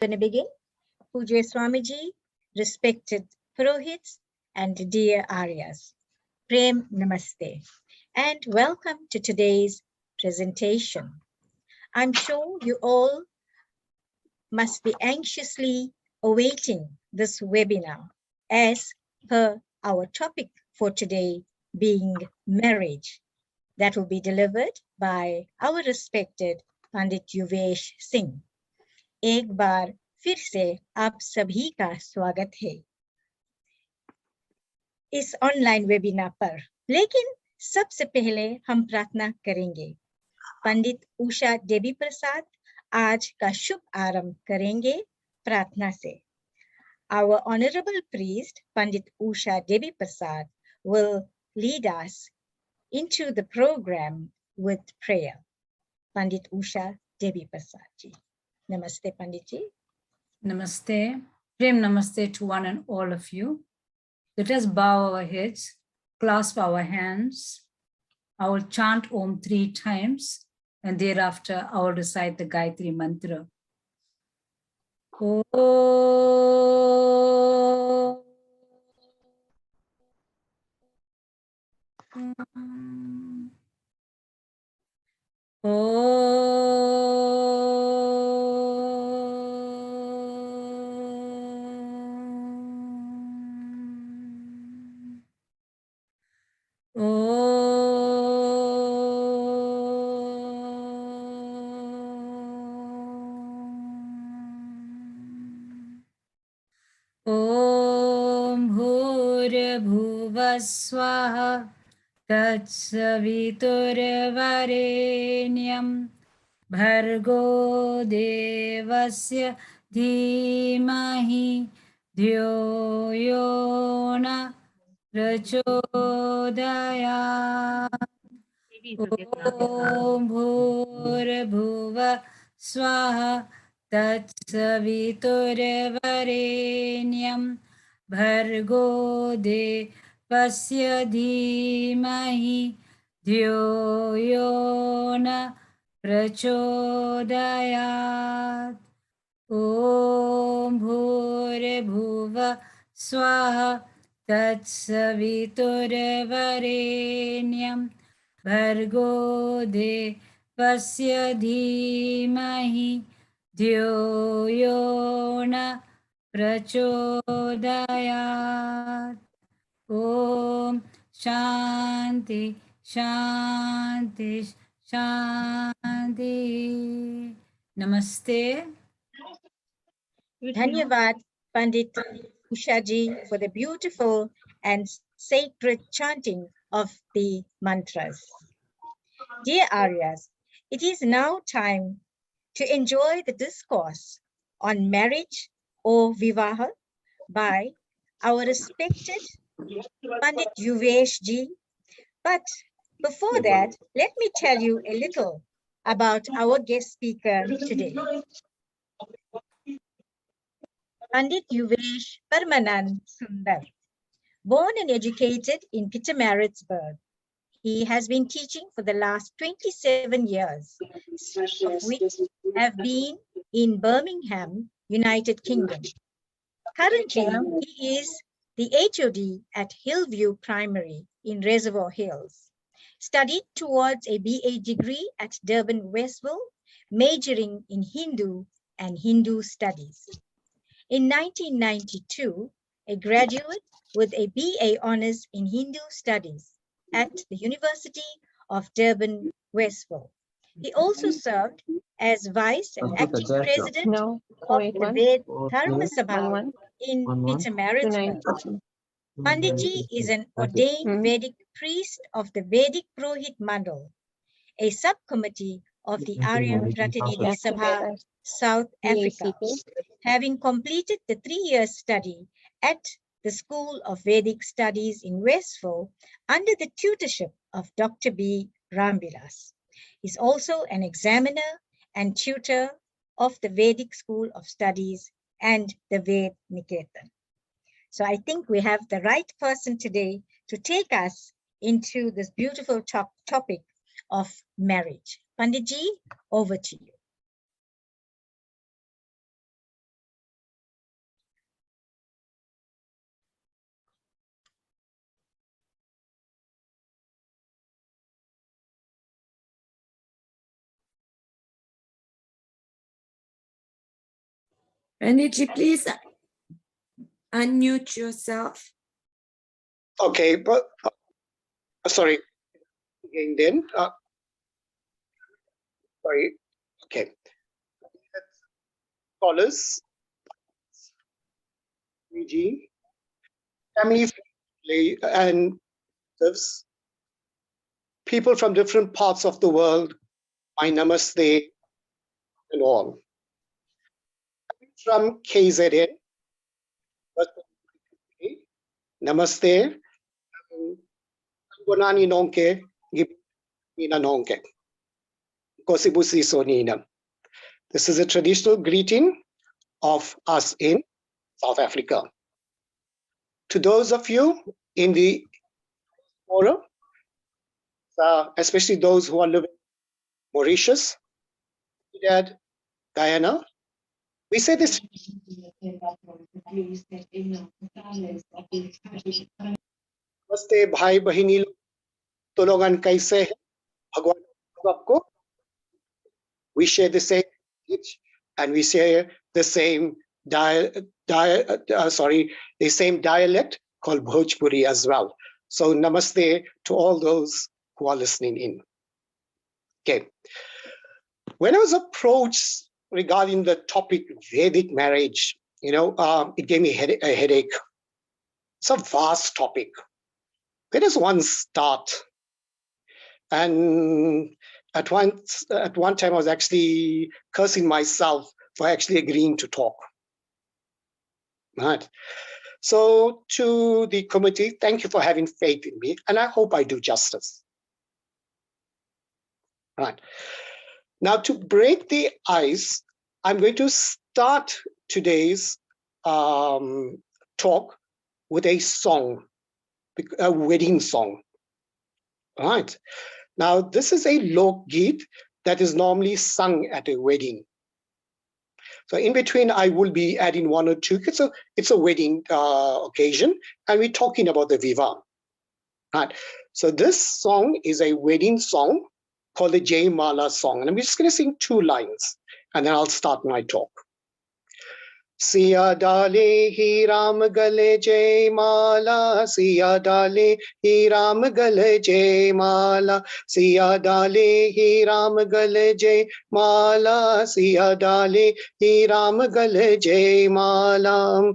going to begin. Pujya Swamiji, respected Purohits, and dear Aryas, Prem Namaste, and welcome to today's presentation. I'm sure you all must be anxiously awaiting this webinar as per our topic for today being marriage, that will be delivered by our respected Pandit Yuvesh Singh. एक बार फिर से आप सभी का स्वागत है इस online webinar पर। लेकिन सबसे पहले हम प्रार्थना करेंगे। पंडित उषा देवी प्रसाद आज का शुभ आरंभ करेंगे प्रार्थना से। Our honorable priest Pandit Usha Devi Prasad will lead us into the program with prayer. Pandit Usha Devi Prasad ji. Namaste, Pandit ji. Namaste. Prem namaste to one and all of you. Let us bow our heads, clasp our hands. I will chant Om 3 times, and thereafter I will recite the Gayatri Mantra. Om. Om Bhurabhuva Swaha Tatsaviturvarenyam Bhargo Devasya Dhimahi Dhyo Yona Prachodaya. Om Bhurabhuva Swaha Tatsaviturvarenyam Bhargo Devasya Dhimahi Dhyo Yona Prachodayat. Om Bhurabhuva Swaha Tatsaviturvarenyam Bhargo Devasya Dhimahi Dhyo Yona Prachodayat. Om Shanti Shanti Shanti. Namaste. Dhanyavad Pandit Usha ji for the beautiful and sacred chanting of the mantras. Dear Aryas, it is now time to enjoy the discourse on marriage or vivaha by our respected Pandit Yuvesh ji. But before that, let me tell you a little about our guest speaker today. Pandit Yuvesh Parmanand Sundar, born and educated in Pietermaritzburg. He has been teaching for the last 27 years, 6 of which have been in Birmingham, United Kingdom. Currently, he is the HOD at Hillview Primary in Reservoir Hills. Studied towards a BA degree at Durban Westville, majoring in Hindu and Hindu studies. In 1992, a graduate with a BA Honours in Hindu Studies at the University of Durban Westville. He also served as Vice and Acting President of the Vedic Dharma Sabha in Pietermaritzburg. Panditji is an ordained Vedic priest of the Vedic Purohit Mandal, a subcommittee of the Aryan Pratinidhi Sabha, South Africa, having completed the 3-year study at the School of Vedic Studies in Westville under the tutorship of Dr. B. Ramvilas. He is also an examiner and tutor of the Vedic School of Studies and the Ved Niketan. So I think we have the right person today to take us into this beautiful topic of marriage. Panditji, over to you. Ranjitji, please unmute yourself. Okay, but sorry again then. Sorry. Okay. Scholars, PG, family and people from different parts of the world, my namaste and all. From KZN, namaste, Gonani nonke, Gibina nonke, Kosibusi sonina. This is a traditional greeting of us in South Africa. To those of you in the forum, especially those who are living in Mauritius, Trinidad, Guyana, we say this. Namaste, bhai bahini, tologan kaise hai? Bhagwan aapko. We share the same speech and we share the same the same dialect called Bhojpuri as well. So namaste to all those who are listening in. Okay. When I was approached regarding the topic Vedic marriage, it gave me a headache. It's a vast topic. Where does one start? And at one time, I was actually cursing myself for actually agreeing to talk. Right. So to the committee, thank you for having faith in me, and I hope I do justice. Right. Now, to break the ice, I'm going to start today's talk with a song, a wedding song. All right. Now, this is a lok geet that is normally sung at a wedding. So in between, I will be adding one or two. It's a wedding occasion, and we're talking about the viva. Right. So this song is a wedding song called the Jay Mala song. And I'm just going to sing 2 lines, and then I'll start my talk. Siya dale hi Ram gale Jay Mala, Siya dale hi Ram gale Jay Mala, Siya dale hi Ram gale Jay Mala, Siya dale hi Ram gale Jay Mala.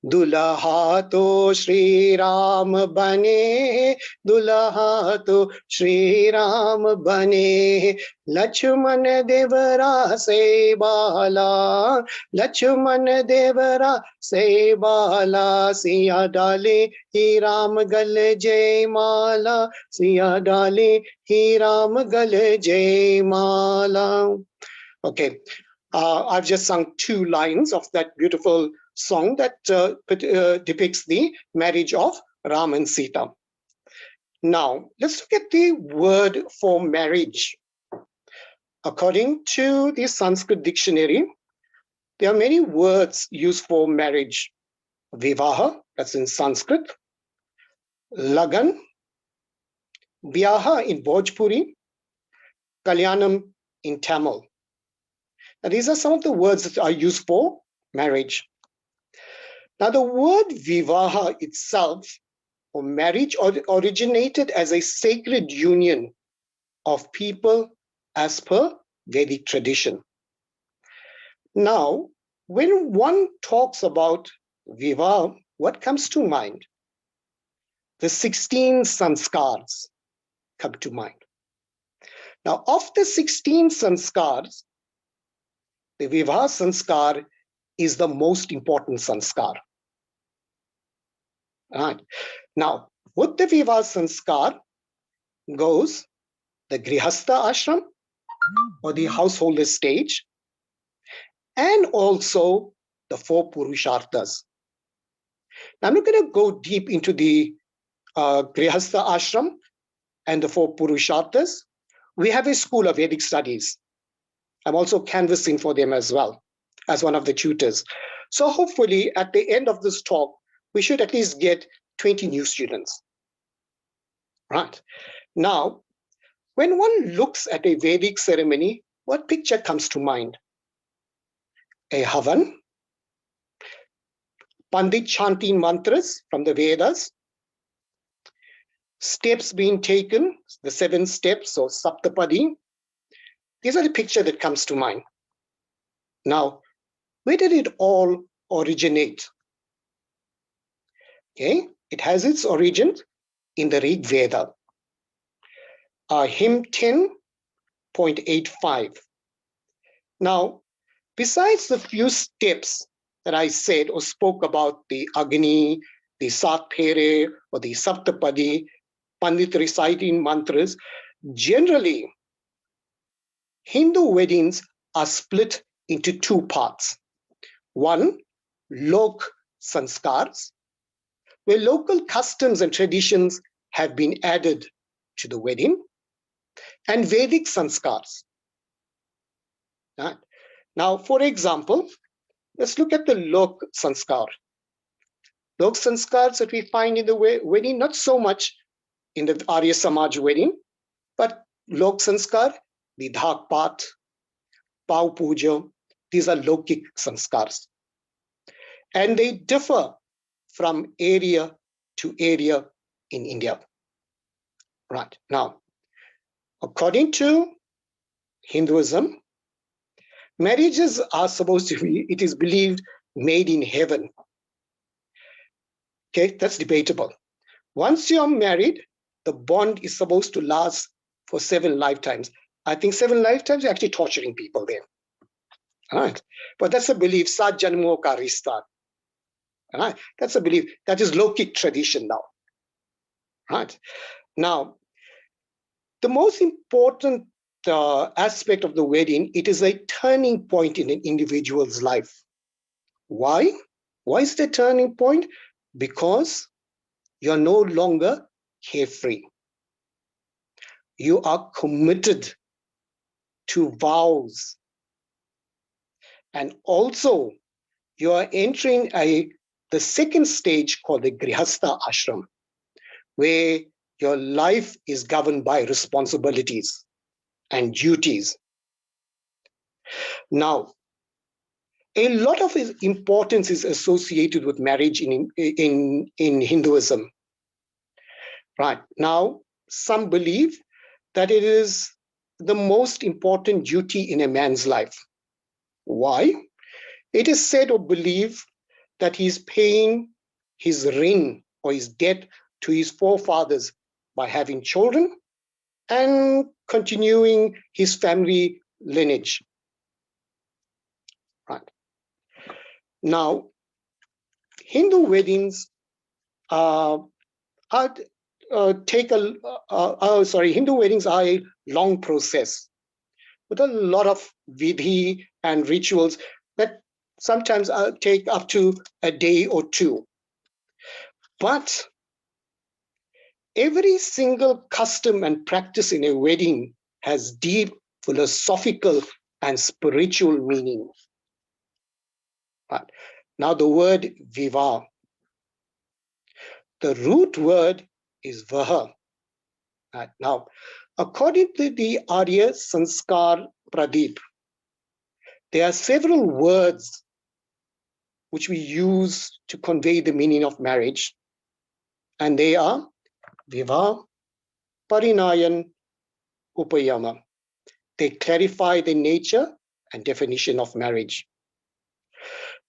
दुल्हा तो श्री राम बने, दुल्हा तो श्री राम बने, लक्ष्मण देवरा से बाला, लक्ष्मण देवरा से बाला, सिया डाले ही राम गल जय माला, सिया डाले ही राम गल जय माला. Okay, I've just sung 2 lines of that beautiful song that depicts the marriage of Ram and Sita. Now, let's look at the word for marriage. According to the Sanskrit dictionary, there are many words used for marriage. Vivaha, that's in Sanskrit. Lagan, Vyaha in Bhojpuri, Kalyanam in Tamil. Now, these are some of the words that are used for marriage. Now, the word vivaha itself, or marriage, originated as a sacred union of people as per Vedic tradition. Now, when one talks about vivaha, what comes to mind? The 16 sanskars come to mind. Now, of the 16 sanskars, the vivaha sanskar is the most important sanskar. Right. Now, with the vivaha sanskar goes the grihastha ashram, or the householder stage, and also the 4 purusharthas. Now, I'm not going to go deep into the grihastha ashram and the 4 purusharthas. We have a school of Vedic studies. I'm also canvassing for them as well, as one of the tutors. So hopefully at the end of this talk, we should at least get 20 new students. Right. Now, when one looks at a Vedic ceremony, what picture comes to mind? A havan, Pandit chanting mantras from the Vedas, steps being taken, the 7 steps or Saptapadi. These are the picture that comes to mind. Now, where did it all originate? Okay, it has its origin in the Rig Veda. Hymn 10.85. Now, besides the few steps that I said or spoke about, the Agni, the Satpere, or the Saptapadi, Pandit reciting mantras, generally, Hindu weddings are split into 2 parts. One, Lok Sanskars, where local customs and traditions have been added to the wedding, and Vedic Sanskars. Now, for example, let's look at the Lok Sanskar. Lok Sanskars that we find in the wedding, not so much in the Arya Samaj wedding, but Lok Sanskar, the Dhak Path, Pau Puja, these are Lokik Sanskars. And they differ from area to area in India. Right. Now, according to Hinduism, marriages are supposed to be, it is believed, made in heaven. Okay, that's debatable. Once you're married, the bond is supposed to last for 7 lifetimes. I think 7 lifetimes, you're actually torturing people there. All right. But that's a belief, Sat Janmo Ka Rishta. All right. That's a belief. That is Lokik tradition now. Right. Now, the most important aspect of the wedding, it is a turning point in an individual's life. Why? Why is it a turning point? Because you're no longer carefree. You are committed to vows. And also, you are entering the second stage called the Grihastha Ashram, where your life is governed by responsibilities and duties. Now, a lot of importance is associated with marriage in Hinduism. Right. Now, some believe that it is the most important duty in a man's life. Why? It is said or believed that he's paying his rin or his debt to his forefathers by having children and continuing his family lineage. Right. Now, Hindu weddings Hindu weddings are a long process with a lot of vidhi and rituals that sometimes take up to a day or 2. But every single custom and practice in a wedding has deep philosophical and spiritual meaning. Right. Now the word viva, the root word is vaha. Right. Now, according to the Arya Sanskar Pradeep, there are several words which we use to convey the meaning of marriage, and they are viva, parinayan, upayama. They clarify the nature and definition of marriage.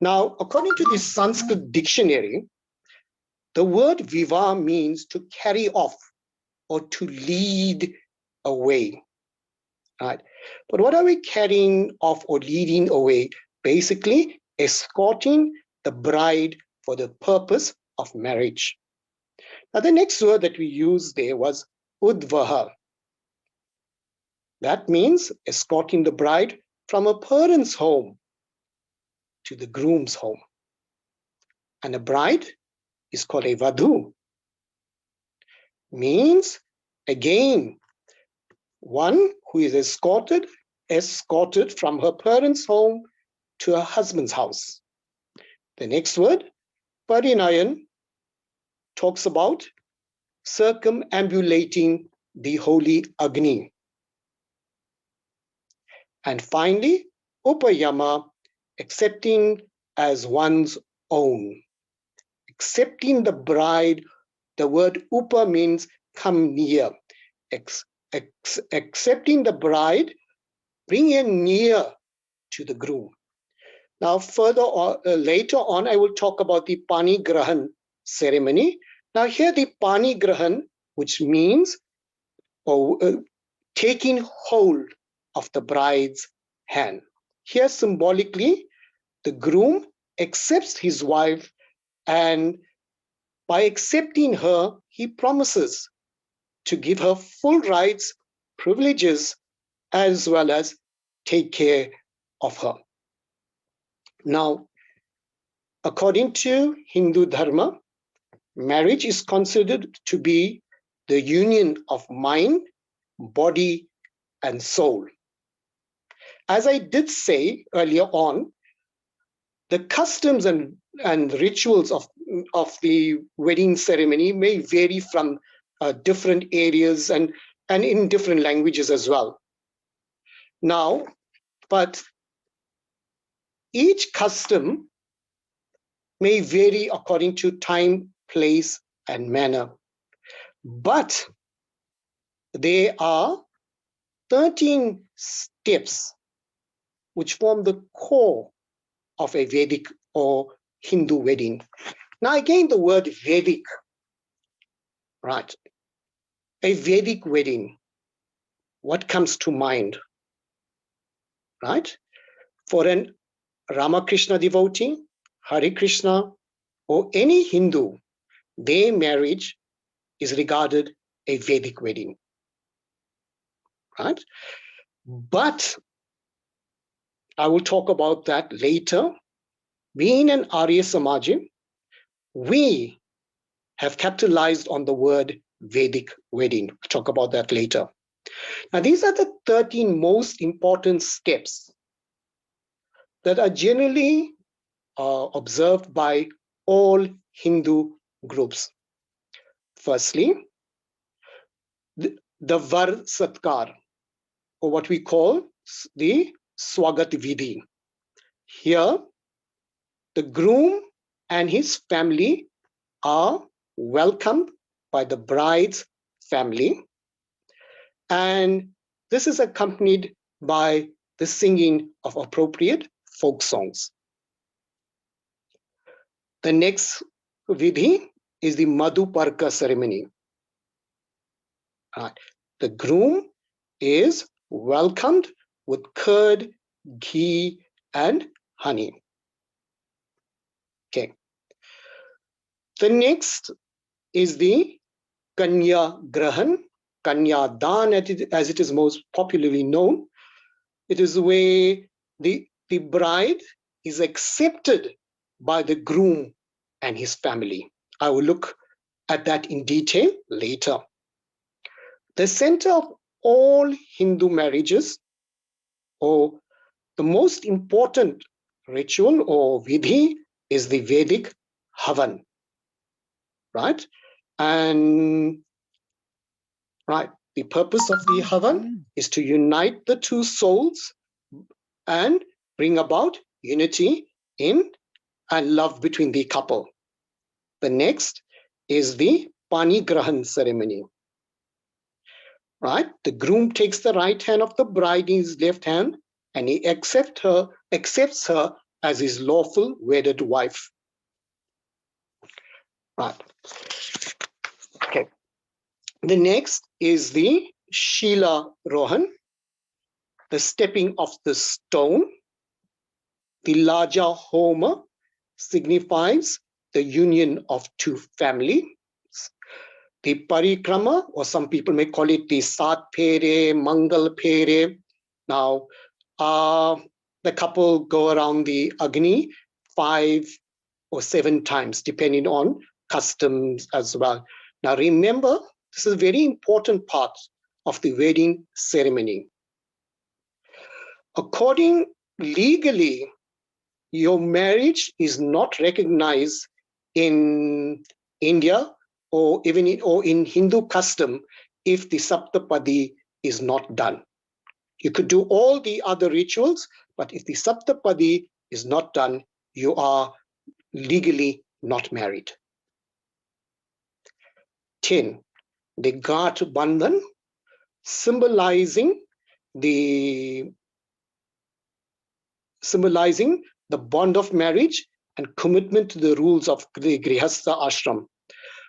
Now, according to the Sanskrit dictionary, the word viva means to carry off or to lead away. Right? But what are we carrying off or leading away? Basically, escorting the bride for the purpose of marriage. Now, the next word that we used there was udvaha. That means escorting the bride from a parent's home to the groom's home. And a bride is called a vadhu. Means, again, one who is escorted from her parents' home to her husband's house. The next word, parinayan, talks about circumambulating the holy Agni. And finally, upayama, accepting as one's own. accepting the bride. The word upa means come near. Accepting the bride, bring her near to the groom. Now, further on, later on, I will talk about the Pani Grahan ceremony. Now, here the Pani Grahan, which means taking hold of the bride's hand. Here, symbolically, the groom accepts his wife, and by accepting her, he promises to give her full rights, privileges, as well as take care of her. Now, according to Hindu Dharma, marriage is considered to be the union of mind, body, and soul. As I did say earlier on, the customs and rituals of the wedding ceremony may vary from different areas and in different languages as well. Now, but each custom may vary according to time, place, and manner. But there are 13 steps which form the core of a Vedic or Hindu wedding. Now, again, the word Vedic, right? A Vedic wedding, what comes to mind, right? For an Ramakrishna devotee, Hare Krishna, or any Hindu, their marriage is regarded a Vedic wedding, right? But I will talk about that later. Being an Arya Samaji, we have capitalized on the word Vedic wedding. We'll talk about that later. Now, these are the 13 most important steps that are generally observed by all Hindu groups. Firstly, the Var Satkar, or what we call the Swagat Vidhi. Here, the groom and his family are welcomed by the bride's family, and this is accompanied by the singing of appropriate folk songs. The next vidhi is the Madhuparka ceremony. The groom is welcomed with curd, ghee, and honey. Okay. The next is the Kanya Grahan, Kanya Dan, as it is most popularly known. It is where the bride is accepted by the groom and his family. I will look at that in detail later. The center of all Hindu marriages, or the most important ritual or vidhi, is the Vedic Havan, right? And right, the purpose of the Havan is to unite the two souls and bring about unity in and love between the couple. The next is the Pani Grahan ceremony. Right? The groom takes the right hand of the bride in his left hand, and he accepts her as his lawful wedded wife. Right. Okay. The next is the Shila Rohan, the stepping of the stone. The larger Homa signifies the union of two families. The Parikrama, or some people may call it the Sat Phere, Mangal Phere. Now, the couple go around the Agni 5 or 7 times, depending on customs as well. Now, remember, this is a very important part of the wedding ceremony. According legally, your marriage is not recognized in India or even in Hindu custom if the Saptapadi is not done. You could do all the other rituals, but if the Saptapadi is not done, you are legally not married. 10, the Ghat Bandhan, symbolizing the bond of marriage and commitment to the rules of the Grihastha ashram.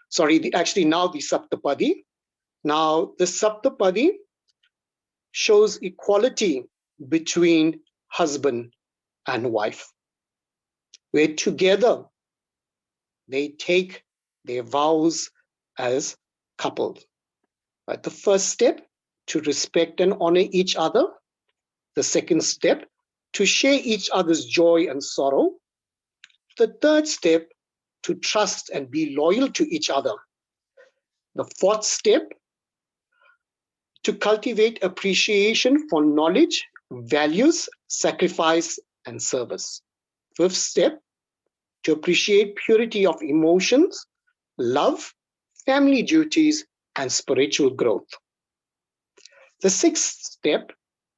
Sorry, actually now the Saptapadi. Now the Saptapadi shows equality between husband and wife, where together they take their vows as couples. Right? The first step, to respect and honor each other. The second step, to share each other's joy and sorrow. The third step, to trust and be loyal to each other. The fourth step, to cultivate appreciation for knowledge, values, sacrifice, and service. Fifth step, to appreciate purity of emotions, love, family duties, and spiritual growth. The sixth step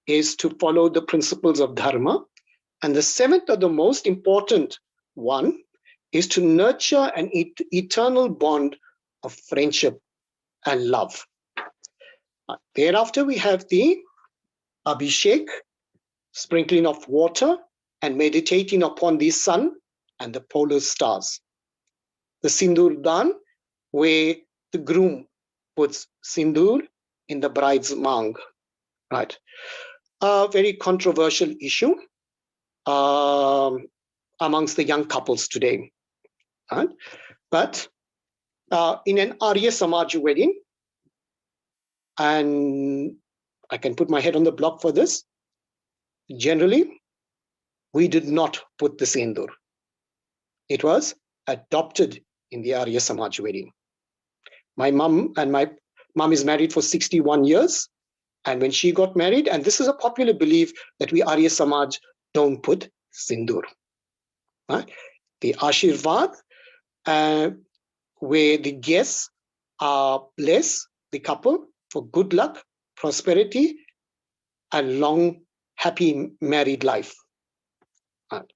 is to follow the principles of dharma. And the seventh, or the most important one, is to nurture an eternal bond of friendship and love. Thereafter, we have the Abhishek, sprinkling of water and meditating upon the sun and the polar stars. The Sindur Dan, where the groom puts sindur in the bride's mang. Right. A very controversial issue amongst the young couples today. Right? But in an Arya Samaj wedding, and I can put my head on the block for this, generally, we did not put the sindur. It was adopted in the Arya Samaj wedding. My mom is married for 61 years. And when she got married, and this is a popular belief that we Arya Samaj don't put sindur. Right? The Ashirvad, where the guests bless the couple for good luck, prosperity, and long, happy married life. Right?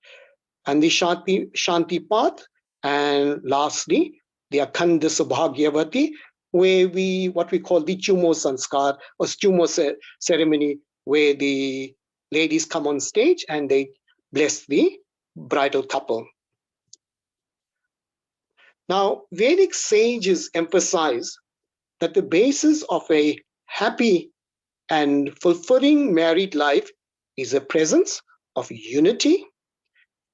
And the Shanti path, and lastly, the Akhanda Subhagyavati, where what we call the Chumo Sanskar or Chumo ceremony, where the ladies come on stage and they bless the bridal couple. Now, Vedic sages emphasize that the basis of a happy and fulfilling married life is a presence of unity,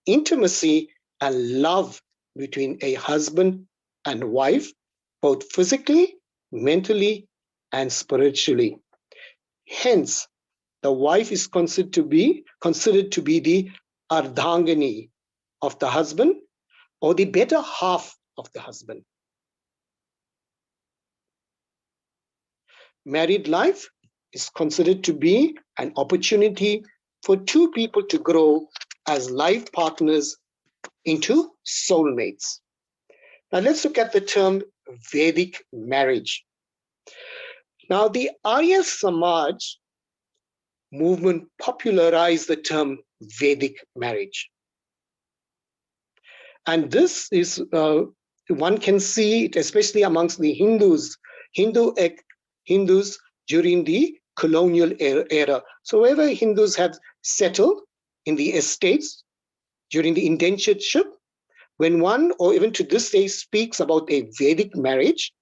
intimacy, and love between a husband and wife, both physically, mentally, and spiritually. Hence, the wife is considered to be the ardhangani of the husband, or the better half of the husband. Married life is considered to be an opportunity for two people to grow as life partners into soulmates. Now let's look at the term Vedic marriage. Now the Arya Samaj movement popularized the term Vedic marriage. And this is, one can see it especially amongst the Hindus during the colonial era. So wherever Hindus have settled in the estates during the indentureship, when one, or even to this day, speaks about a Vedic marriage,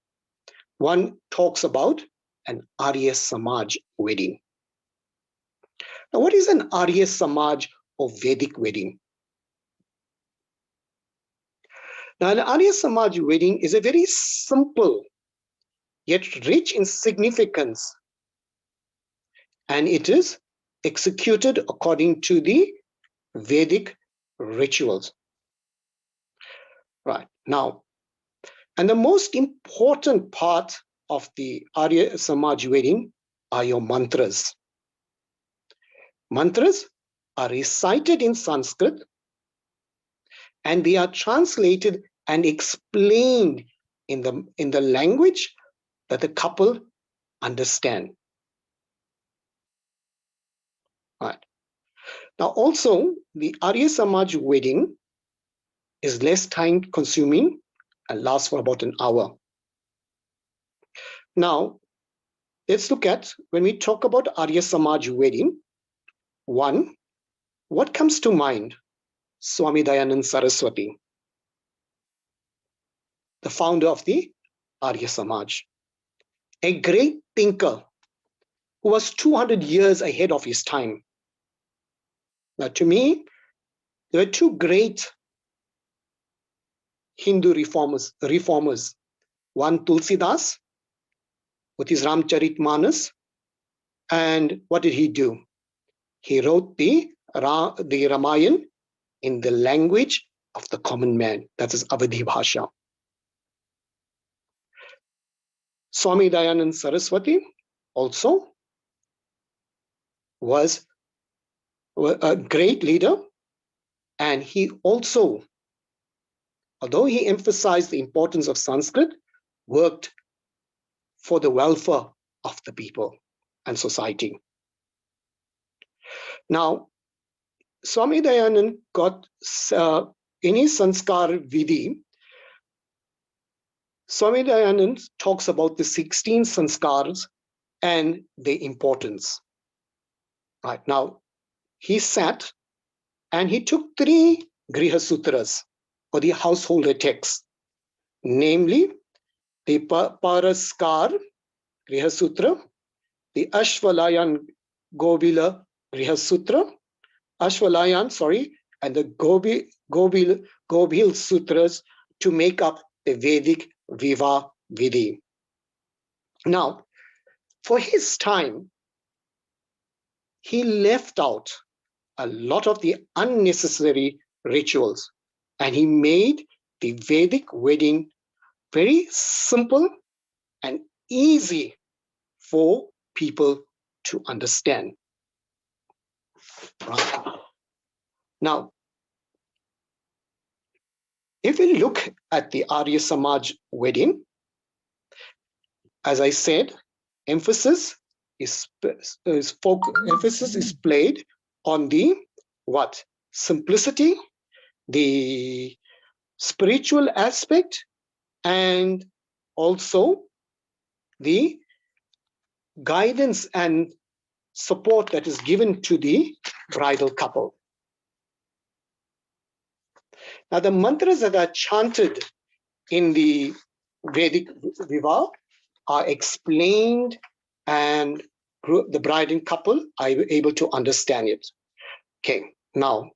one talks about an Arya Samaj wedding. Now, what is an Arya Samaj or Vedic wedding? Now, an Arya Samaj wedding is a very simple yet rich in significance, and it is executed according to the Vedic rituals. Right now, and the most important part of the Arya Samaj wedding are your mantras. Mantras are recited in Sanskrit, and they are translated and explained in the language that the couple understand. Right. Now, also, the Arya Samaj wedding is less time consuming and lasts for about an hour. Now, let's look at, when we talk about Arya Samaj wedding, one, what comes to mind? Swami Dayanand Saraswati, the founder of the Arya Samaj, a great thinker who was 200 years ahead of his time. Now, to me, there were two great Hindu reformers. One, Tulsidas, with his Ramcharitmanas. And what did he do? He wrote the Ramayana in the language of the common man. That is Avadhi Bhasha. Swami Dayanand Saraswati also was a great leader, and he also, although he emphasized the importance of Sanskrit, worked for the welfare of the people and society. Now, Swami Dayanand got in his Sanskar Vidhi, Swami Dayanand talks about the 16 sanskars and their importance. Right now, he sat and he took 3 Griha Sutras, or the householder texts, namely the Paraskar Griha Sutra, the Ashwalayan Gobila Griha Sutra, and the Gobil Sutras to make up the Vedic Viva Vidhi. Now, for his time, he left out a lot of the unnecessary rituals, and he made the Vedic wedding very simple and easy for people to understand. Right. Now, if we look at the Arya Samaj wedding, as I said, emphasis is played on the what? Simplicity, the spiritual aspect, and also the guidance and support that is given to the bridal couple. Now, the mantras that are chanted in the Vedic Viva are explained, and the bride and couple are able to understand it. Okay, now,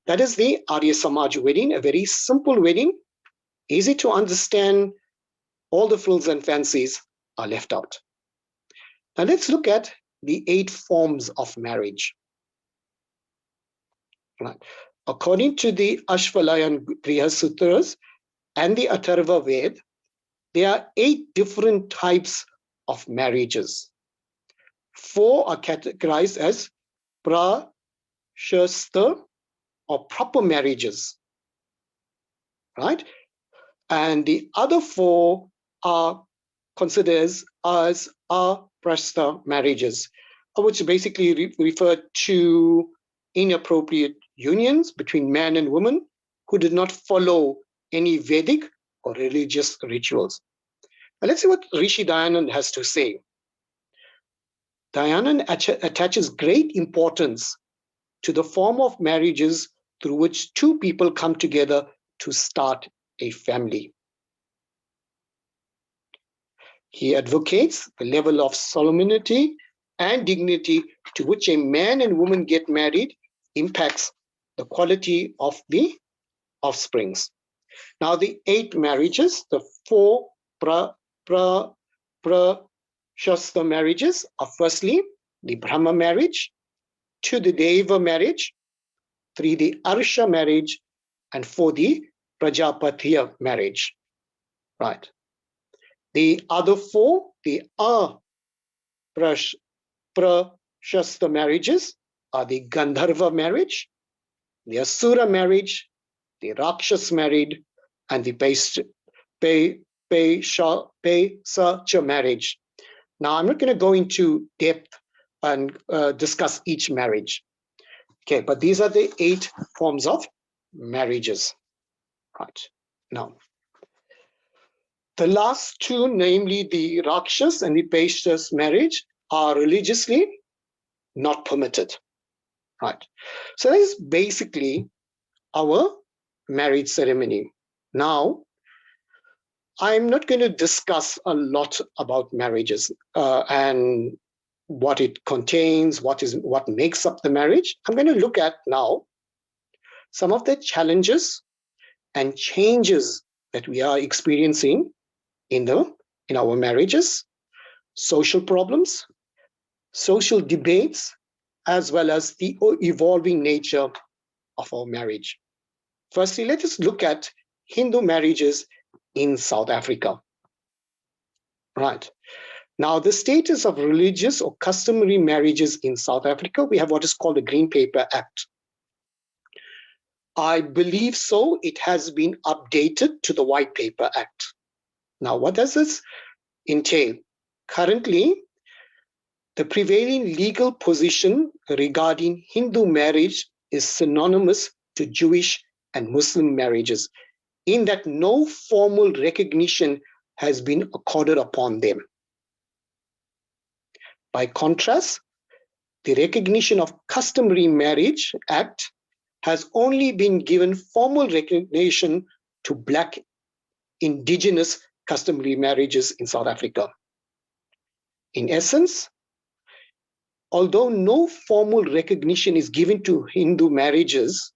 that is the Arya Samaj wedding, a very simple wedding, easy to understand. All the frills and fancies are left out. Now, let's look at the 8 forms of marriage. Right. According to the Ashwalayan Griha Sutras and the Atharva Ved, there are 8 different types of marriages. 4 are categorized as prashasta, or proper marriages, right? And the other 4 are considered as aprastha marriages, which basically refer to inappropriate unions between man and woman who did not follow any Vedic or religious rituals. Now let's see what Rishi Dayanand has to say. Dayanand attaches great importance to the form of marriages through which 2 people come together to start a family. He advocates the level of solemnity and dignity to which a man and woman get married impacts the quality of the offsprings. Now, the 8 marriages, the 4 prashasta marriages are firstly the Brahma marriage, 2 the Deva marriage, 3 the Arsha marriage, and 4 the Prajapatiya marriage. Right. The other 4, the prashasta marriages, are the Gandharva marriage, the Asura marriage, the Rakshas marriage, and the Pesacha marriage. Now, I'm not going to go into depth and discuss each marriage. Okay, but these are the 8 forms of marriages. Right. Now, The last two, namely the Rakshas and the Vaishyas marriage, are religiously not permitted. Right. So that is basically our marriage ceremony. Now, I'm not going to discuss a lot about marriages and what it contains, what makes up the marriage. I'm going to look at now some of the challenges and changes that we are experiencing in our marriages, social problems, social debates, as well as the evolving nature of our marriage. Firstly, let us look at Hindu marriages in South Africa. Right. Now, the status of religious or customary marriages in South Africa, we have what is called the Green Paper Act. I believe so. It has been updated to the White Paper Act. Now, what does this entail? Currently, the prevailing legal position regarding Hindu marriage is synonymous to Jewish and Muslim marriages, in that no formal recognition has been accorded upon them. By contrast, the Recognition of Customary Marriage Act has only been given formal recognition to Black indigenous customary marriages in South Africa. In essence, although no formal recognition is given to Hindu marriages,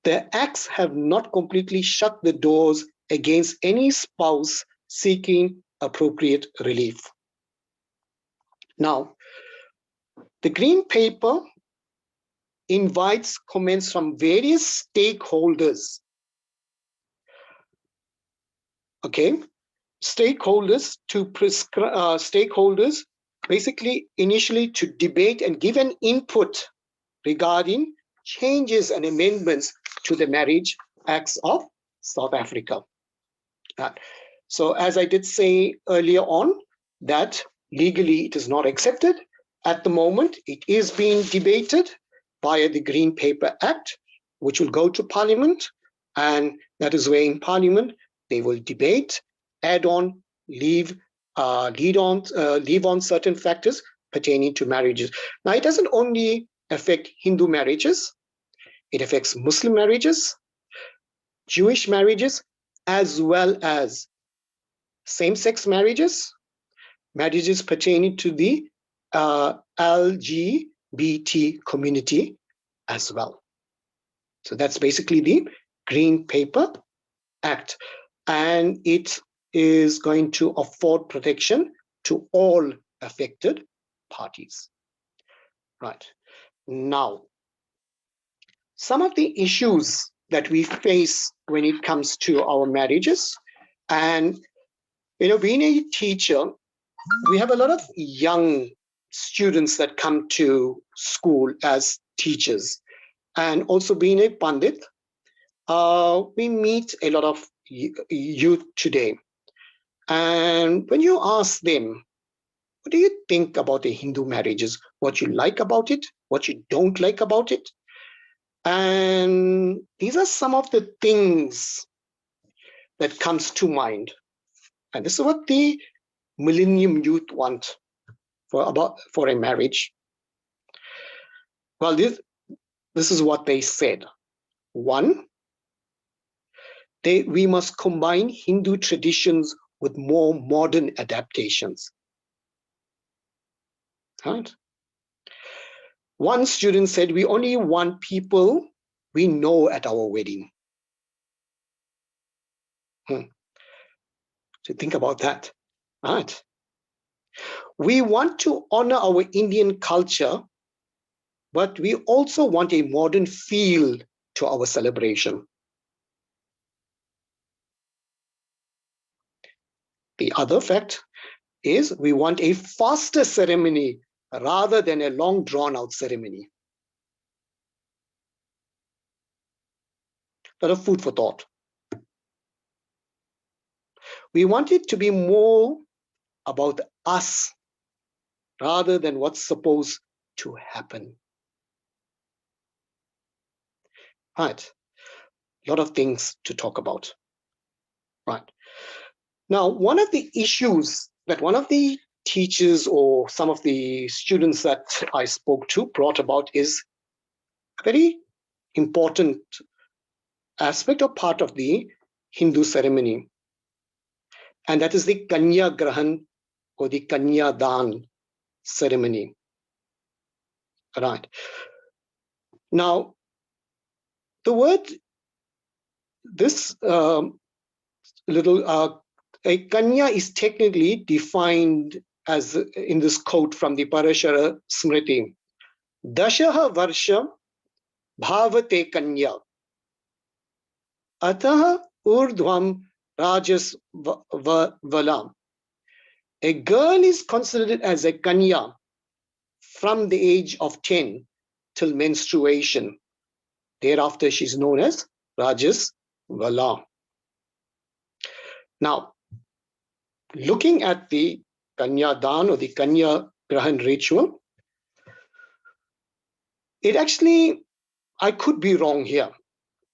the acts have not completely shut the doors against any spouse seeking appropriate relief. Now, the Green Paper invites comments from various stakeholders. Okay, stakeholders basically initially to debate and give an input regarding changes and amendments to the Marriage Acts of South Africa. So as I did say earlier on, that legally it is not accepted. At the moment, it is being debated via the Green Paper Act, which will go to Parliament, and that is where in Parliament they will debate, add on, leave on certain factors pertaining to marriages. Now, it doesn't only affect Hindu marriages, it affects Muslim marriages, Jewish marriages, as well as same-sex marriages, marriages pertaining to the LGBT community as well. So that's basically the Green Paper Act, and it is going to afford protection to all affected parties. Right. Now, some of the issues that we face when it comes to our marriages, and being a teacher, we have a lot of young students that come to school as teachers, and also being a pandit, we meet a lot of youth today. And when you ask them, what do you think about the Hindu marriages? What you like about it? What you don't like about it? And these are some of the things that comes to mind. And this is what the millennium youth want for a marriage. Well, this is what they said. One, we must combine Hindu traditions with more modern adaptations. Right? One student said, we only want people we know at our wedding. So think about that. Right? We want to honor our Indian culture, but we also want a modern feel to our celebration. The other fact is we want a faster ceremony rather than a long drawn-out ceremony. A lot of food for thought. We want it to be more about us rather than what's supposed to happen. Right. A lot of things to talk about. Right. Now, one of the issues that one of the teachers or some of the students that I spoke to brought about is a very important aspect or part of the Hindu ceremony, and that is the Kanya Grahan or the Kanya Dan ceremony. Right. Now, the word, this a Kanya is technically defined as in this quote from the Parashara Smriti. Dashaha Varsha Bhavate Kanya Ataha Urdhvam Rajas Valam. A girl is considered as a Kanya from the age of 10 till menstruation. Thereafter, she's known as Rajas Vala. Now, looking at the Kanya Dan or the Kanya Grahan ritual, it actually, I could be wrong here,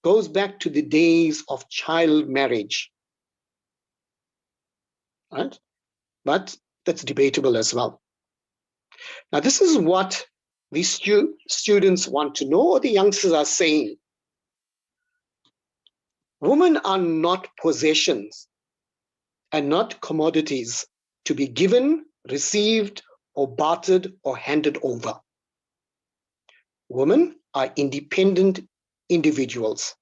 goes back to the days of child marriage. Right? But that's debatable as well. Now, this is what the students want to know, or the youngsters are saying. Women are not possessions and not commodities to be given, received, or bartered or handed over. Women are independent individuals.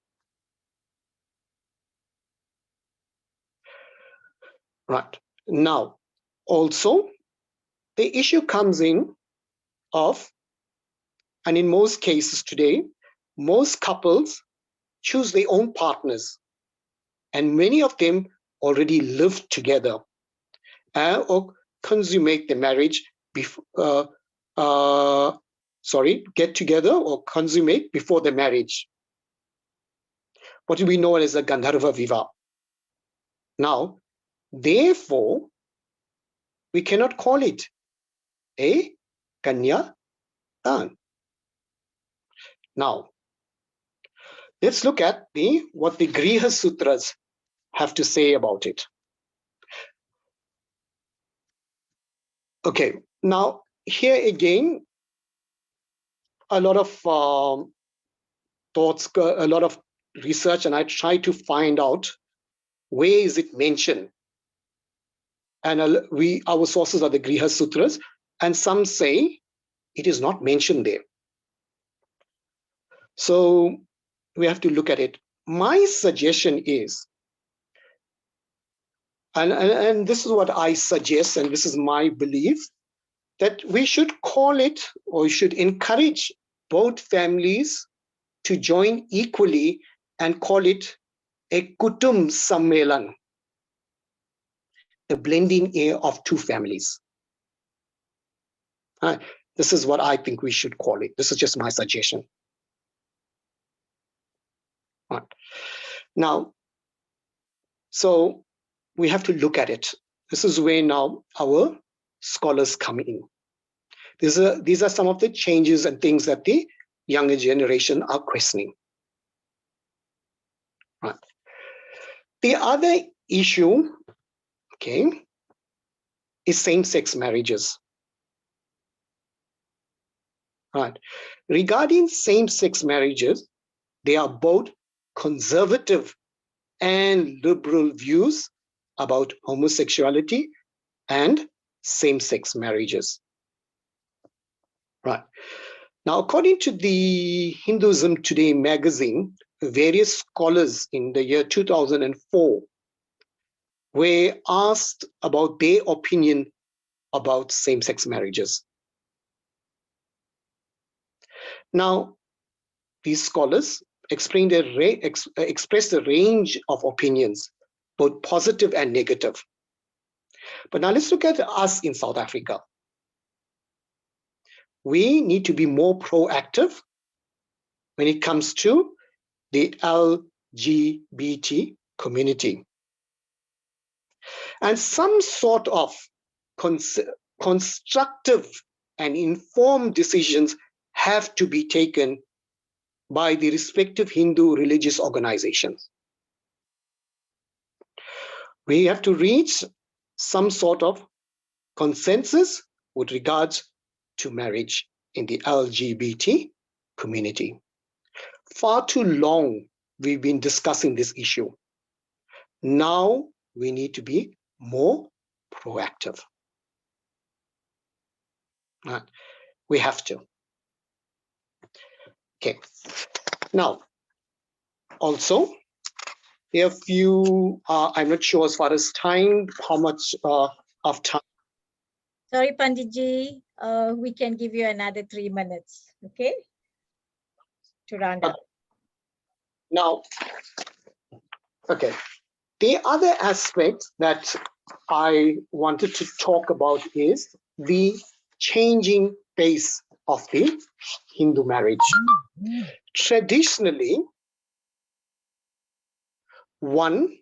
Right. Now, also, the issue comes in of, and in most cases today, most couples choose their own partners, and many of them already live together or consummate the marriage get together or consummate before the marriage. What we know as a Gandharva Viva. Now, therefore, we cannot call it a Kanya Dan. Now, let's look at what the Griha Sutras have to say about it. Okay, now here again, a lot of thoughts, a lot of research, and I try to find out where is it mentioned. And our sources are the Griha Sutras, and some say it is not mentioned there. So we have to look at it. My suggestion is, and this is what I suggest, and this is my belief, that we should call it, or we should encourage both families to join equally and call it a Kutum Sammelan, the blending air of two families. This is what I think we should call it. This is just my suggestion. Right. Now, so we have to look at it. This is where now our scholars come in. These are some of the changes and things that the younger generation are questioning. Right. The other issue, okay, is same-sex marriages. Right. Regarding same-sex marriages, they are both conservative and liberal views about homosexuality and same-sex marriages. Right. Now, according to the Hinduism Today magazine, various scholars in the year 2004 were asked about their opinion about same-sex marriages. Now, these scholars expressed a range of opinions, both positive and negative. But now let's look at us in South Africa. We need to be more proactive when it comes to the LGBT community. And some sort of constructive and informed decisions have to be taken by the respective Hindu religious organizations. We have to reach some sort of consensus with regards to marriage in the LGBT community. Far too long we've been discussing this issue. Now we need to be more proactive. We have to. Okay. Now, also, if you, I'm not sure as far as time, how much of time. Sorry, Panditji, we can give you another 3 minutes, okay? To round up. Now, okay. The other aspect that I wanted to talk about is the changing face of the Hindu marriage. Traditionally, one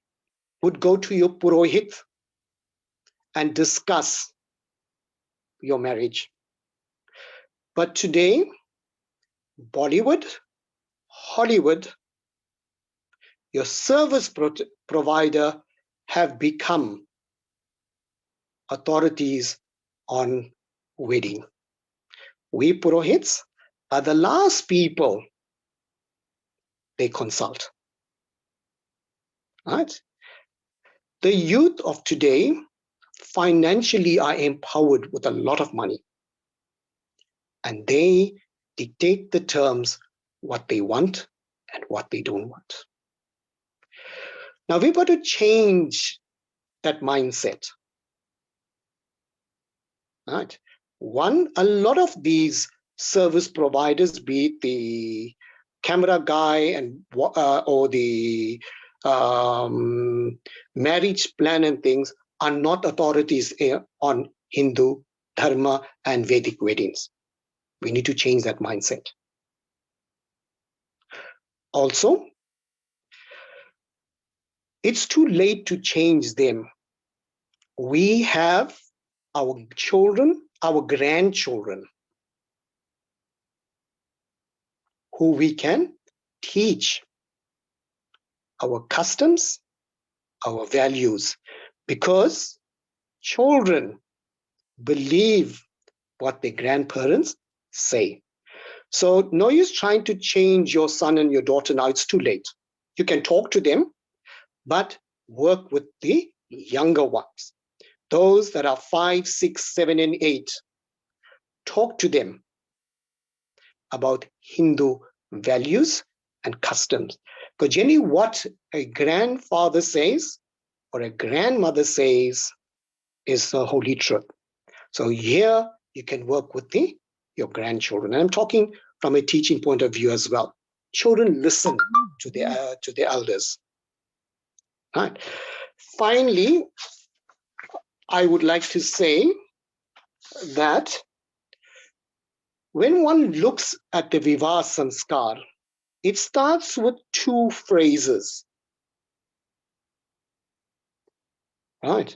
would go to your Purohit and discuss your marriage. But today, Bollywood, Hollywood, your service provider have become authorities on wedding. We Purohits are the last people they consult. Right? The youth of today financially are empowered with a lot of money, and they dictate the terms, what they want and what they don't want. Now we've got to change that mindset. Right? One, a lot of these service providers, be it the camera guy and or the marriage plan and things, are not authorities on Hindu dharma and Vedic weddings. We need to change that mindset. Also, it's too late to change them. We have our children, our grandchildren, who we can teach our customs, our values, because children believe what their grandparents say. So no use trying to change your son and your daughter now, it's too late. You can talk to them, but work with the younger ones. Those that are 5, 6, 7, and 8, talk to them about Hindu values and customs. Because generally what a grandfather says or a grandmother says is the holy truth. So here you can work with your grandchildren. And I'm talking from a teaching point of view as well. Children listen to their elders. Right. Finally, I would like to say that when one looks at the Vivah Sanskar, it starts with 2 phrases. Right.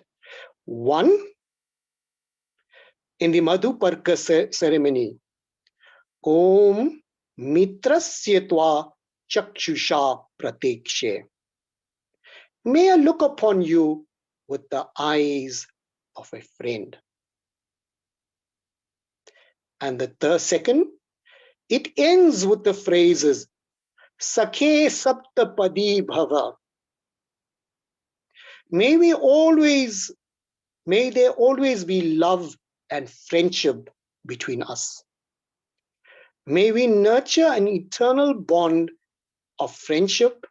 One, in the Madhuparka ceremony, Om Mitrasya Tva Chakshusha Pratekshe. May I look upon you with the eyes of a friend. And the second, it ends with the phrases Sakhe Saptapadi Bhava. May there always be love and friendship between us. May we nurture an eternal bond of friendship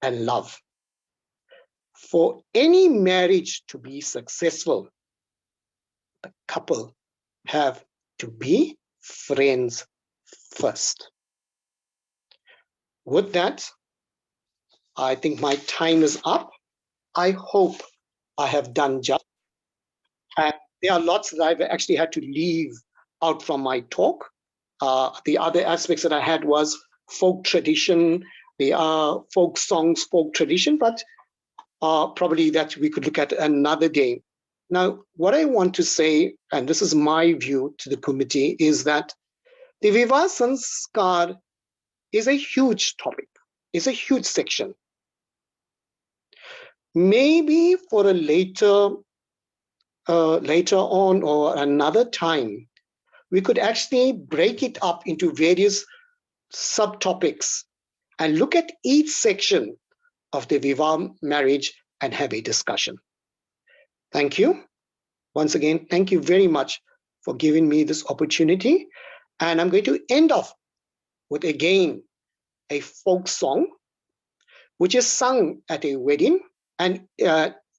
and love. For any marriage to be successful, the couple have to be friends first. With that, I think my time is up. I hope I have done justice. And there are lots that I've actually had to leave out from my talk. The other aspects that I had was folk tradition, the folk songs, folk tradition, but probably that we could look at another day. Now, what I want to say, and this is my view to the committee, is that the Vivah Sanskar is a huge topic, it's a huge section. maybe for a later on or another time, we could actually break it up into various subtopics and look at each section of the Vivaha marriage and have a discussion. Thank you. Once again, thank you very much for giving me this opportunity. And I'm going to end off with, again, a folk song, which is sung at a wedding. And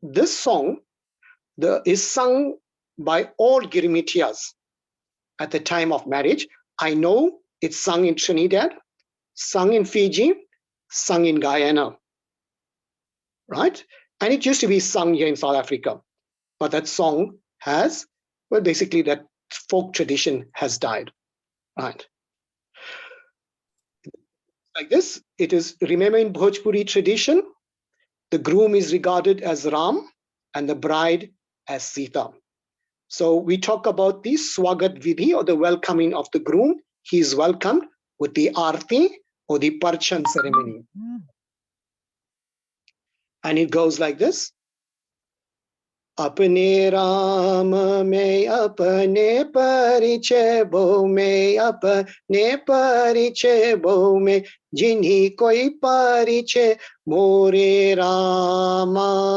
this song is sung by all Girimityas at the time of marriage. I know it's sung in Trinidad, sung in Fiji, sung in Guyana, right? And it used to be sung here in South Africa. But that song has, well, basically that folk tradition has died, right? Like this, it is, remember in Bhojpuri tradition, the groom is regarded as Ram and the bride as Sita. So we talk about the Swagat Vidhi, or the welcoming of the groom. He is welcomed with the Aarti or the Parchan ceremony. And it goes like this. Apne Ram mein apne pariche bo mein apne pariche bo mein jinhi koi pariche more Ramam.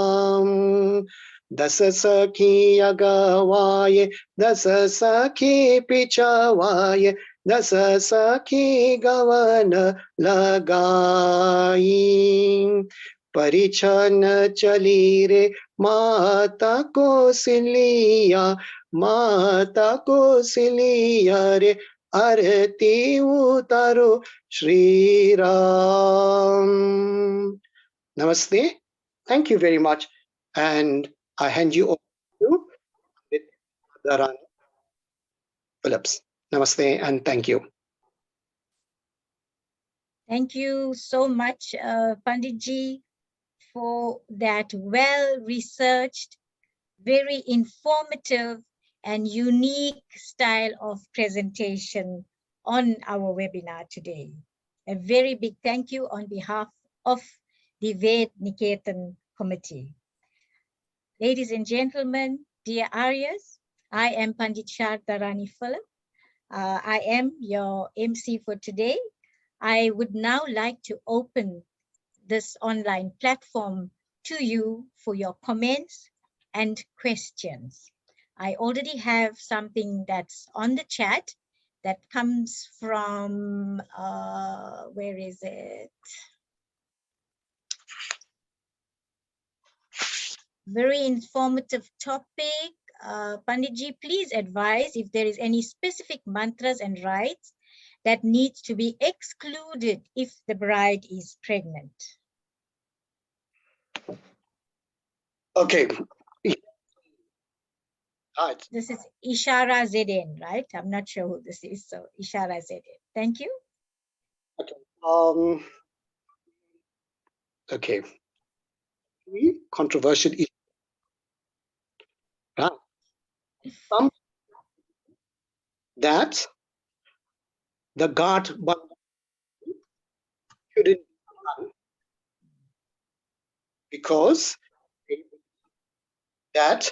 Das sakhi agavaye, das sakhi pichavaye, das sakhi gavana lagai. परिछन चली रे माता को cilia रे आरती उतारो Shri Ram. Namaste. Thank you very much. And I hand you over to Dharani Phillips. Namaste and thank you. Thank you so much, Panditji, for that well-researched, very informative and unique style of presentation on our webinar today. A very big thank you on behalf of the Ved Niketan Committee. Ladies and gentlemen, dear Aryas, I am Pandit Dharani Philip. I am your MC for today. I would now like to open this online platform to you for your comments and questions. I already have something that's on the chat that comes from, where is it? Very informative topic. Panditji, please advise if there is any specific mantras and rites that needs to be excluded if the bride is pregnant. Okay. Right. This is Ishara ZN, right? I'm not sure who this is, so Ishara ZN. Thank you. Okay. Okay. Controversial issue. Some that the guard shouldn't be done because that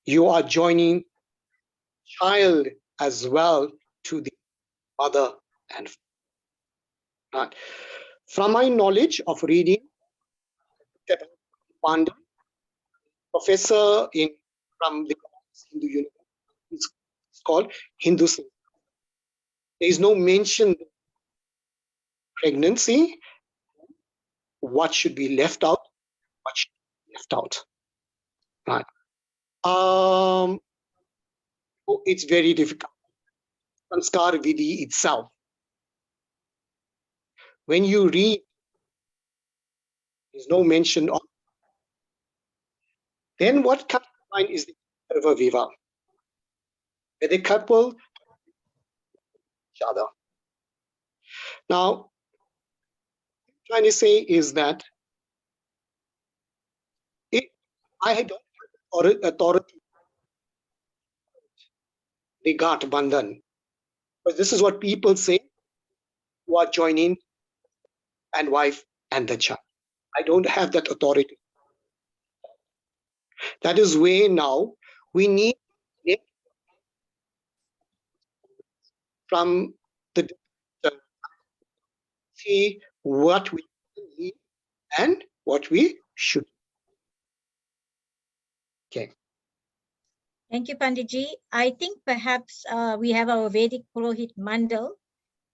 you are joining child as well to the mother and father. From my knowledge of reading, Pandit, professor from the Hindu University, it's called Hindu. There is no mention of pregnancy, what should be left out, what should be left out. Right. It's very difficult. Sanskar Vidhi itself. When you read, there's no mention of. Then what comes to mind is the Sarva Viva, where the couple each other. Now, what I'm trying to say is that I don't have authority regard Bandhan. But this is what people say who are joining and wife and the child. I don't have that authority. That is where now we need from the see what we need and what we should. Okay. Thank you, Panditji. I think perhaps we have our Vedic Purohit Mandal.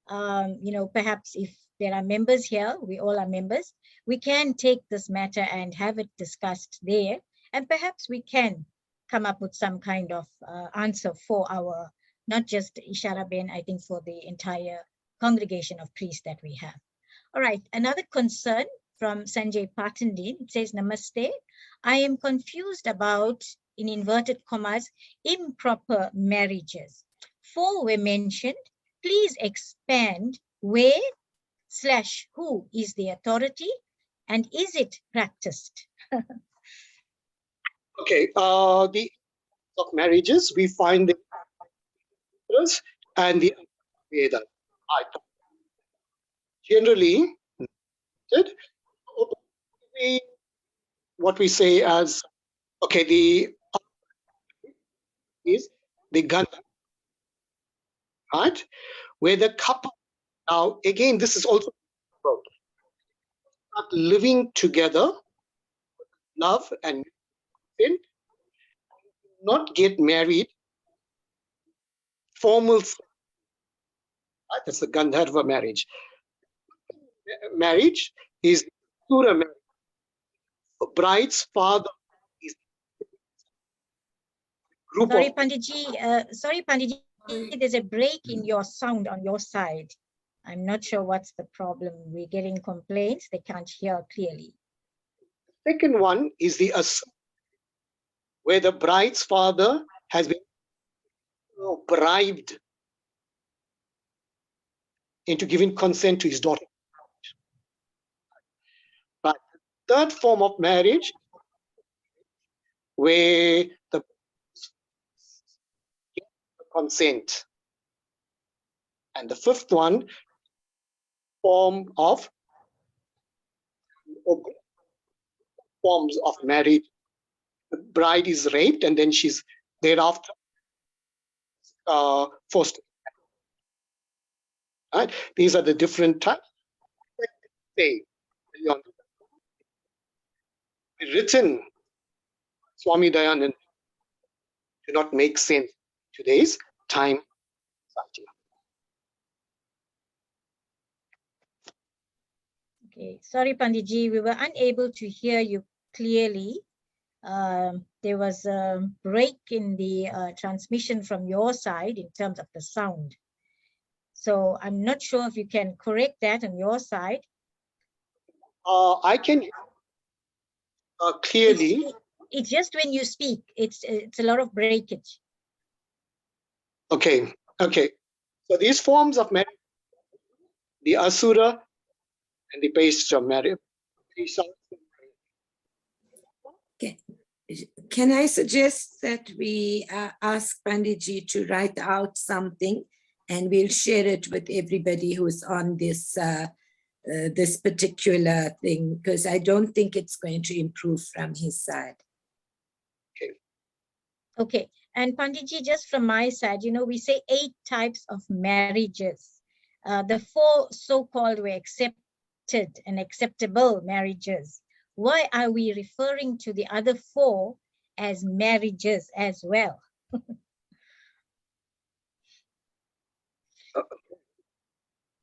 Perhaps if there are members here, we all are members, we can take this matter and have it discussed there. And perhaps we can come up with some kind of answer for our, not just Ishara Ben, I think for the entire congregation of priests that we have. All right, another concern from Sanjay Patandin, it says, Namaste. I am confused about, in inverted commas, improper marriages. 4 were mentioned. Please expand where/who is the authority and is it practiced? Okay, the of marriages, we find the Vedas and the Vedas. Generally, what we say as, okay, the is the Gandha, right? Where the couple, now again, this is also about start living together, love and sin, not get married, formal, right? That's the Gandharva marriage. Marriage is Sura marriage. Bride's father is group Sorry, of Panditji, there's a break in your sound on your side. I'm not sure what's the problem. We're getting complaints. They can't hear clearly. second one is the where the bride's father has been bribed into giving consent to his daughter. But the third form of marriage, where the consent, and the fifth one, form of forms of marriage. The bride is raped and then she's thereafter forced. Right? These are the different types. Say, written Swami Dayanand do not make sense in today's time. Okay, sorry, Panditji, we were unable to hear you clearly. There was a break in the transmission from your side in terms of the sound. So I'm not sure if you can correct that on your side. I can clearly. It's just when you speak, it's a lot of breakage. Okay, okay. So these forms of marriage, the Asura and the Paisha marriage. Okay. Can I suggest that we ask Panditji to write out something and we'll share it with everybody who's on this this particular thing, because I don't think it's going to improve from his side. Okay. Okay. And Panditji, just from my side, we say 8 types of marriages. The 4 so-called were accepted and acceptable marriages. Why are we referring to the other 4 as marriages as well?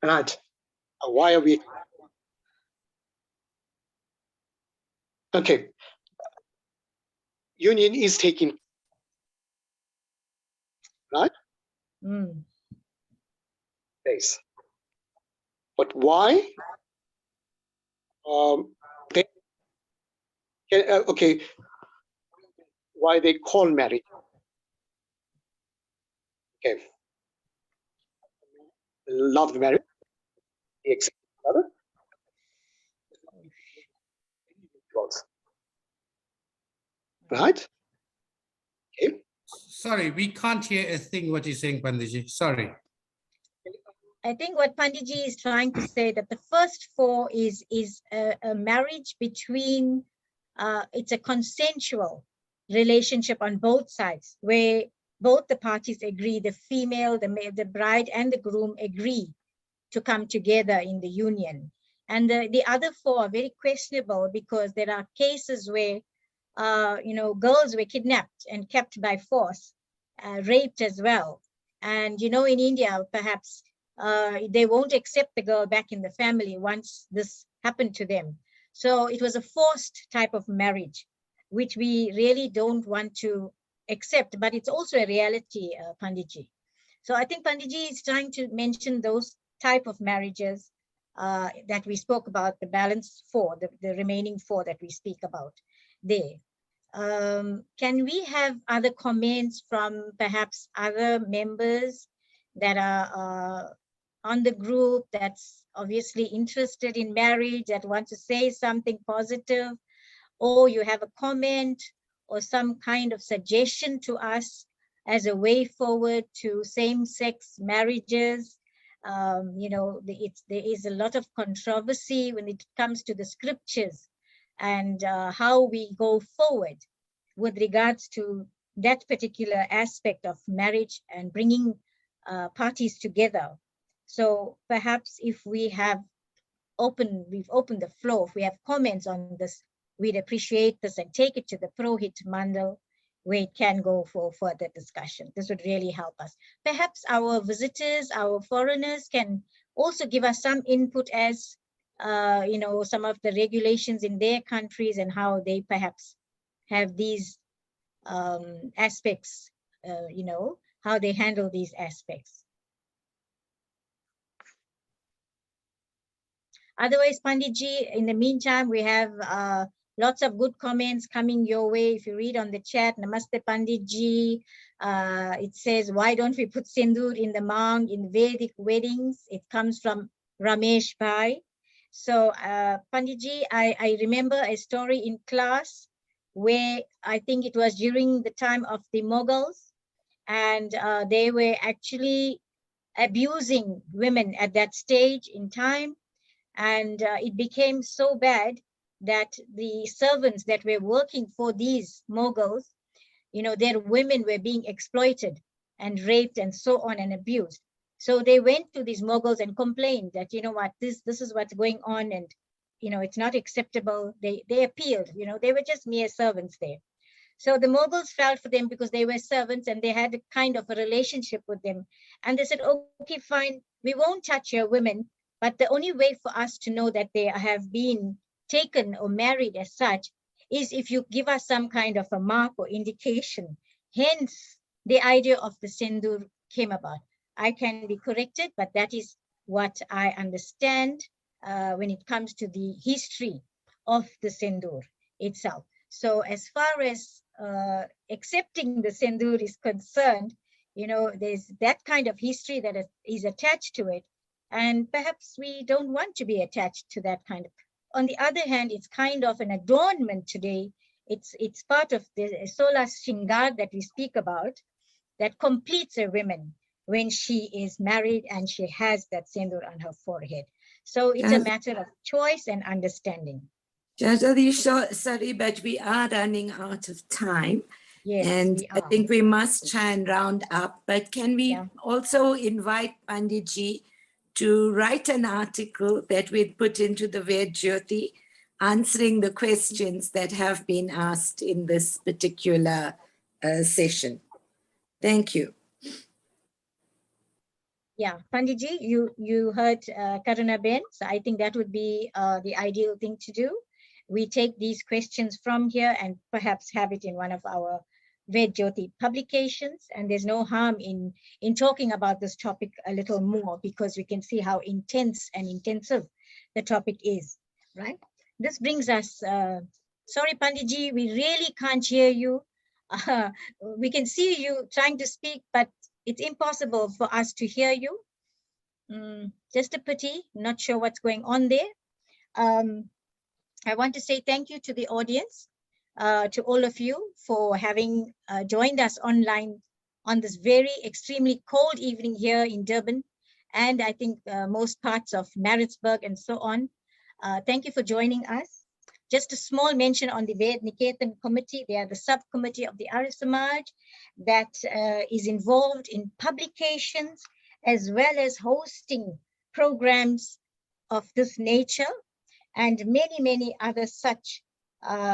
Right. Why are we? Okay. Union is taking, right? Place. But why? Okay. Why they call marriage? Okay. Love marriage. They accept each other. Right? Okay. Sorry, we can't hear a thing what you're saying, Panditji. Sorry. I think what Panditji is trying to say that the first 4 is a marriage between, it's a consensual relationship on both sides, where both the parties agree, the female, the bride and the groom agree to come together in the union. And the other 4 are very questionable, because there are cases where, girls were kidnapped and kept by force, raped as well. And, in India, perhaps they won't accept the girl back in the family once this happened to them. So it was a forced type of marriage, which we really don't want to accept, but it's also a reality, Panditji. So I think Panditji is trying to mention those type of marriages that we spoke about, the balance 4, the remaining 4 that we speak about there. Can we have other comments from perhaps other members that are on the group, that's obviously interested in marriage, that want to say something positive, or you have a comment or some kind of suggestion to us as a way forward to same-sex marriages? There is a lot of controversy when it comes to the scriptures and how we go forward with regards to that particular aspect of marriage and bringing parties together. So perhaps if we've opened the floor, if we have comments on this, we'd appreciate this and take it to the Purohit Mandal, where it can go for further discussion. This would really help us. Perhaps our visitors, our foreigners can also give us some input as, some of the regulations in their countries and how they perhaps have these aspects, how they handle these aspects. Otherwise, Panditji, in the meantime, we have lots of good comments coming your way. If you read on the chat, Namaste Panditji, it says, why don't we put Sindoor in the mang in Vedic weddings? It comes from Ramesh Bhai. So Panditji, I remember a story in class where I think it was during the time of the Mughals, and they were actually abusing women at that stage in time. And it became so bad that the servants that were working for these Mughals, their women were being exploited and raped and so on and abused. So they went to these Mughals and complained that, this is what's going on, and, it's not acceptable. They appealed, they were just mere servants there. So the Mughals felt for them because they were servants and they had a kind of a relationship with them. And they said, okay, fine, we won't touch your women. But the only way for us to know that they have been taken or married as such is if you give us some kind of a mark or indication. Hence, the idea of the Sindoor came about. I can be corrected, but that is what I understand when it comes to the history of the Sindoor itself. So as far as accepting the Sindoor is concerned, there's that kind of history that is attached to it. And perhaps we don't want to be attached to that kind of. On the other hand, it's kind of an adornment today. It's part of the Sola Shingar that we speak about that completes a woman when she is married and she has that sindoor on her forehead. So it's a matter of choice and understanding. Jajadi, sorry, but we are running out of time. Yes, and I think we must try and round up. But can we also invite Panditji to write an article that we'd put into the Ved Jyoti, answering the questions that have been asked in this particular session. Thank you. Yeah, Panditji, you heard Karuna Ben, so I think that would be the ideal thing to do. We take these questions from here and perhaps have it in one of our Ved Jyoti publications, and there's no harm in talking about this topic a little more, because we can see how intense and intensive the topic is, right? This brings us, sorry Panditji, we really can't hear you. We can see you trying to speak, but it's impossible for us to hear you. Just a pity, not sure what's going on there. I want to say thank you to the audience, to all of you for having joined us online on this very extremely cold evening here in Durban, and I think most parts of Maritzburg and so on. Thank you for joining us. Just a small mention on the Ved Niketan committee. They are the subcommittee of the Arya Samaj that is involved in publications as well as hosting programs of this nature and many, many other such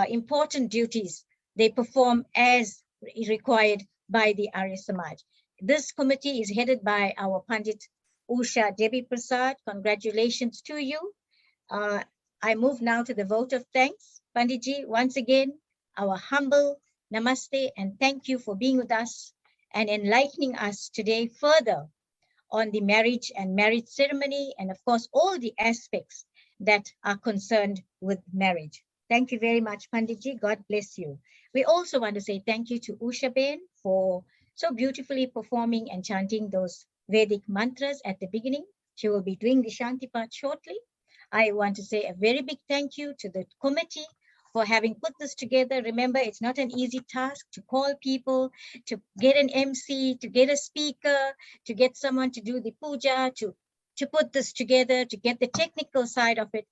important duties they perform as required by the Arya Samaj. This committee is headed by our Pandit Usha Devi Prasad. Congratulations to you. I move now to the vote of thanks. Panditji, once again, our humble namaste and thank you for being with us and enlightening us today further on the marriage and marriage ceremony and of course all the aspects that are concerned with marriage. Thank you very much, Panditji. God bless you. We also want to say thank you to Usha Ben for so beautifully performing and chanting those Vedic mantras at the beginning. She will be doing the Shanti part shortly. I want to say a very big thank you to the committee for having put this together. Remember, it's not an easy task to call people, to get an MC, to get a speaker, to get someone to do the puja, to put this together, to get the technical side of it.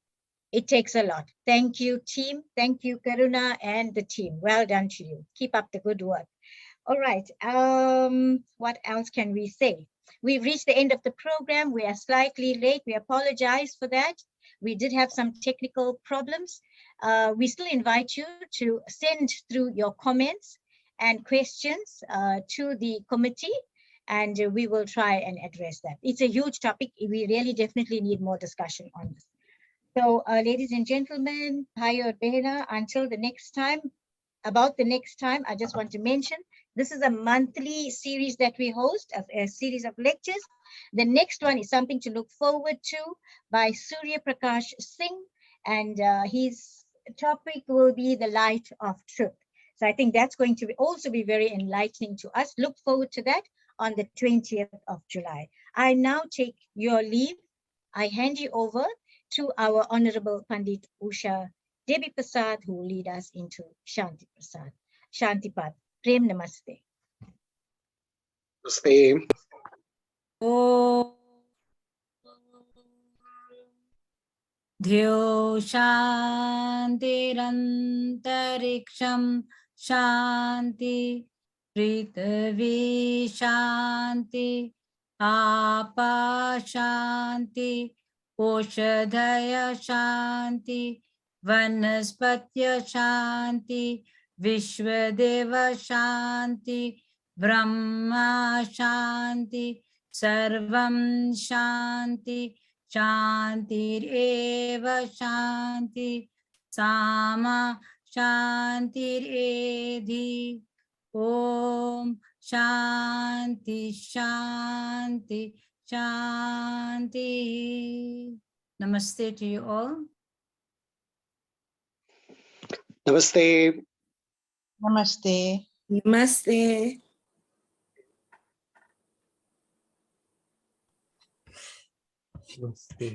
It takes a lot. Thank you, team. Thank you, Karuna and the team. Well done to you. Keep up the good work. All right. What else can we say? We've reached the end of the program. We are slightly late. We apologize for that. We did have some technical problems. We still invite you to send through your comments and questions to the committee, and we will try and address that. It's a huge topic. We really definitely need more discussion on this. So, ladies and gentlemen, Bhaiyo Behna, until the next time, about the next time, I just want to mention, this is a monthly series that we host, a series of lectures. The next one is something to look forward to by Surya Prakash Singh, and his topic will be the light of truth. So I think that's going to also be very enlightening to us. Look forward to that on the 20th of July. I now take your leave. I hand you over to our Honorable Pandit Usha Devi Prasad, who will lead us into Shanti Prasad. Shanti Path. Prem Namaste. Namaste. Oh. Dhyo Shantirantariksham Shanti Prithvi Shanti Apa Shanti Oshadhaya Shanti Vanaspatya Shanti Vishwadeva Shanti Brahma Shanti Sarvam Shanti Shantireva Shanti Sama Shantiredhi Om Shanti Shanti Shanti. Namaste to you all. Namaste. Namaste. Namaste. Namaste.